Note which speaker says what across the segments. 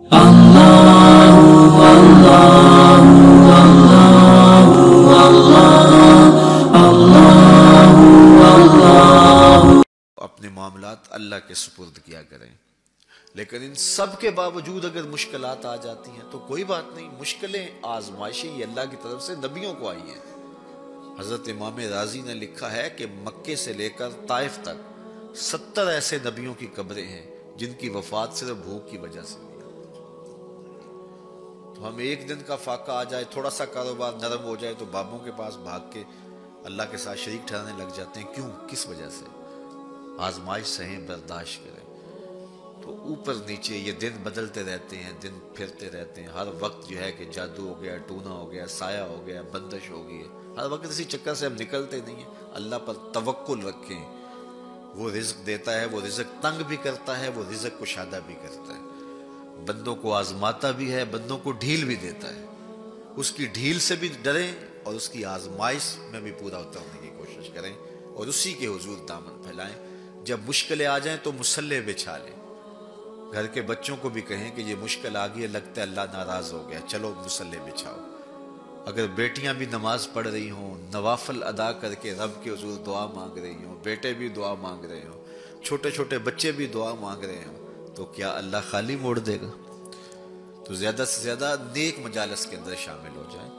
Speaker 1: اپنے معاملات اللہ کے سپرد کیا کریں. لیکن ان سب کے باوجود اگر مشکلات آ جاتی ہیں تو کوئی بات نہیں، مشکلیں آزمائشیں یہ اللہ کی طرف سے نبیوں کو آئی ہیں. حضرت امام رازی نے لکھا ہے کہ مکے سے لے کر طائف تک 70 ایسے نبیوں کی قبریں ہیں جن کی وفات صرف بھوک کی وجہ سے ہوئی. تو ہم ایک دن کا فاقہ آ جائے، تھوڑا سا کاروبار نرم ہو جائے تو بابوں کے پاس بھاگ کے اللہ کے ساتھ شریک ٹھہرانے لگ جاتے ہیں. کیوں؟ کس وجہ سے؟ آزمائش سہیں، برداشت کریں. تو اوپر نیچے یہ دن بدلتے رہتے ہیں، دن پھرتے رہتے ہیں. ہر وقت جو ہے کہ جادو ہو گیا، ٹونا ہو گیا، سایہ ہو گیا، بندش ہو گئی ہے. ہر وقت اسی چکر سے ہم نکلتے نہیں ہیں. اللہ پر توکل رکھیں، وہ رزق دیتا ہے، وہ رزق تنگ بھی کرتا ہے، وہ رزق کشادہ بھی کرتا ہے. بندوں کو آزماتا بھی ہے، بندوں کو ڈھیل بھی دیتا ہے. اس کی ڈھیل سے بھی ڈریں اور اس کی آزمائش میں بھی پورا اترنے کی کوشش کریں اور اسی کے حضور دامن پھیلائیں. جب مشکلیں آ جائیں تو مصلح بچھا لیں. گھر کے بچوں کو بھی کہیں کہ یہ مشکل آ گئی ہے، لگتا ہے اللہ ناراض ہو گیا، چلو مصلح بچھاؤ. اگر بیٹیاں بھی نماز پڑھ رہی ہوں، نوافل ادا کر کے رب کے حضور دعا مانگ رہی ہوں، بیٹے بھی دعا مانگ رہے ہوں، چھوٹے چھوٹے بچے بھی دعا مانگ رہے ہوں، تو کیا اللہ خالی موڑ دے گا؟ تو زیادہ سے زیادہ نیک مجالس کے اندر شامل ہو جائیں.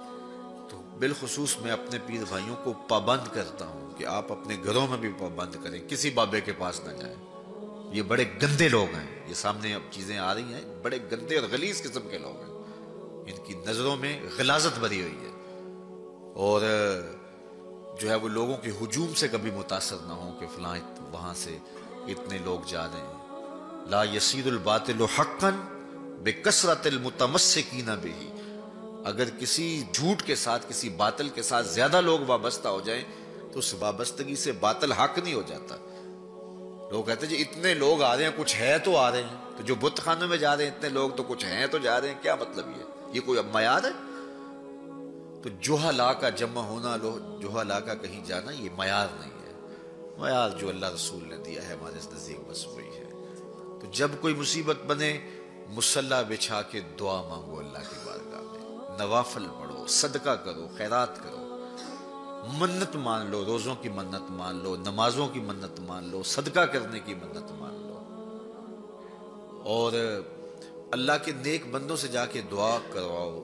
Speaker 1: تو بالخصوص میں اپنے پیر بھائیوں کو پابند کرتا ہوں کہ آپ اپنے گھروں میں بھی پابند کریں، کسی بابے کے پاس نہ جائیں. یہ بڑے گندے لوگ ہیں، یہ سامنے اب چیزیں آ رہی ہیں، بڑے گندے اور غلیظ قسم کے لوگ ہیں. ان کی نظروں میں غلاظت بھری ہوئی ہے اور جو ہے وہ لوگوں کے ہجوم سے کبھی متاثر نہ ہوں کہ فلاں وہاں سے اتنے لوگ جا رہے ہیں. لا یصیر الباطل حقا بکثرت المتمسکین بہ. اگر کسی جھوٹ کے ساتھ، کسی باطل کے ساتھ زیادہ لوگ وابستہ ہو جائیں تو اس وابستگی سے باطل حق نہیں ہو جاتا. لوگ کہتے ہیں جی اتنے لوگ آ رہے ہیں، کچھ ہے تو آ رہے ہیں. تو جو بت خانوں میں جا رہے ہیں اتنے لوگ تو کچھ ہیں تو جا رہے ہیں. کیا مطلب یہ کوئی اب معیار ہے؟ تو جہلا کا جمع ہونا، جہلا کا کہیں جانا، یہ معیار نہیں ہے. معیار جو اللہ رسول نے دیا ہے ہمارے نزدیک بس وہی ہے. تو جب کوئی مصیبت بنے، مصلح بچھا کے دعا مانگو اللہ کی بارگاہ میں، نوافل پڑھو، صدقہ کرو، خیرات کرو، منت مان لو، روزوں کی منت مان لو، نمازوں کی منت مان لو، صدقہ کرنے کی منت مان لو، اور اللہ کے نیک بندوں سے جا کے دعا کرواؤ.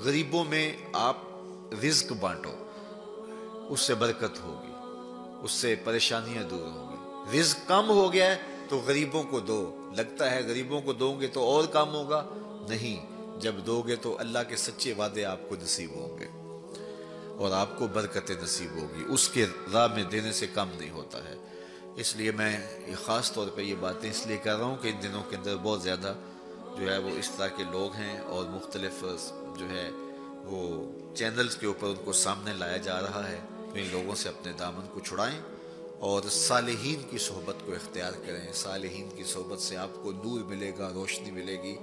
Speaker 1: غریبوں میں آپ رزق بانٹو، اس سے برکت ہوگی، اس سے پریشانیاں دور ہوگی. رزق کم ہو گیا ہے تو غریبوں کو دو. لگتا ہے غریبوں کو دو گے تو اور کم ہوگا، نہیں. جب دو گے تو اللہ کے سچے وعدے آپ کو نصیب ہوں گے اور آپ کو برکتیں نصیب ہوگی. اس کے راہ میں دینے سے کم نہیں ہوتا ہے. اس لیے میں خاص طور پہ یہ باتیں اس لیے کر رہا ہوں کہ ان دنوں کے اندر بہت زیادہ جو ہے وہ اس طرح کے لوگ ہیں اور مختلف جو ہے وہ چینلز کے اوپر ان کو سامنے لایا جا رہا ہے. تو ان لوگوں سے اپنے دامن کو چھڑائیں اور صالحین کی صحبت کو اختیار کریں. صالحین کی صحبت سے آپ کو نور ملے گا، روشنی ملے گی.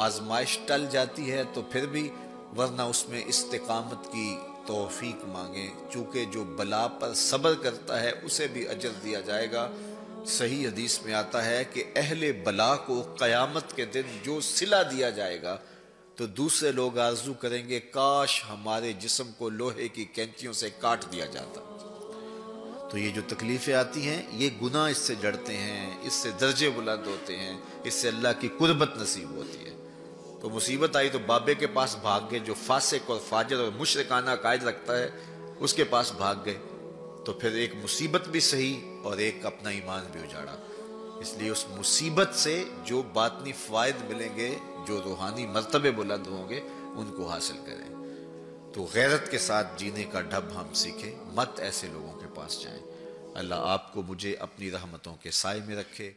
Speaker 1: آزمائش ٹل جاتی ہے تو پھر بھی، ورنہ اس میں استقامت کی توفیق مانگیں، چونکہ جو بلا پر صبر کرتا ہے اسے بھی اجر دیا جائے گا. صحیح حدیث میں آتا ہے کہ اہل بلا کو قیامت کے دن جو صلہ دیا جائے گا تو دوسرے لوگ آرزو کریں گے کاش ہمارے جسم کو لوہے کی کینچیوں سے کاٹ دیا جاتا. تو یہ جو تکلیفیں آتی ہیں یہ گناہ اس سے جڑتے ہیں، اس سے درجے بلند ہوتے ہیں، اس سے اللہ کی قربت نصیب ہوتی ہے. تو مصیبت آئی تو بابے کے پاس بھاگ گئے، جو فاسق اور فاجر اور مشرکانہ عقائد رکھتا ہے اس کے پاس بھاگ گئے. تو پھر ایک مصیبت بھی سہی اور ایک اپنا ایمان بھی اجاڑا. اس لیے اس مصیبت سے جو باطنی فوائد ملیں گے، جو روحانی مرتبے بلند ہوں گے، ان کو حاصل کریں. تو غیرت کے ساتھ جینے کا ڈھب ہم سیکھیں، مت ایسے لوگوں کے پاس جائیں. اللہ آپ کو مجھے اپنی رحمتوں کے سائے میں رکھے.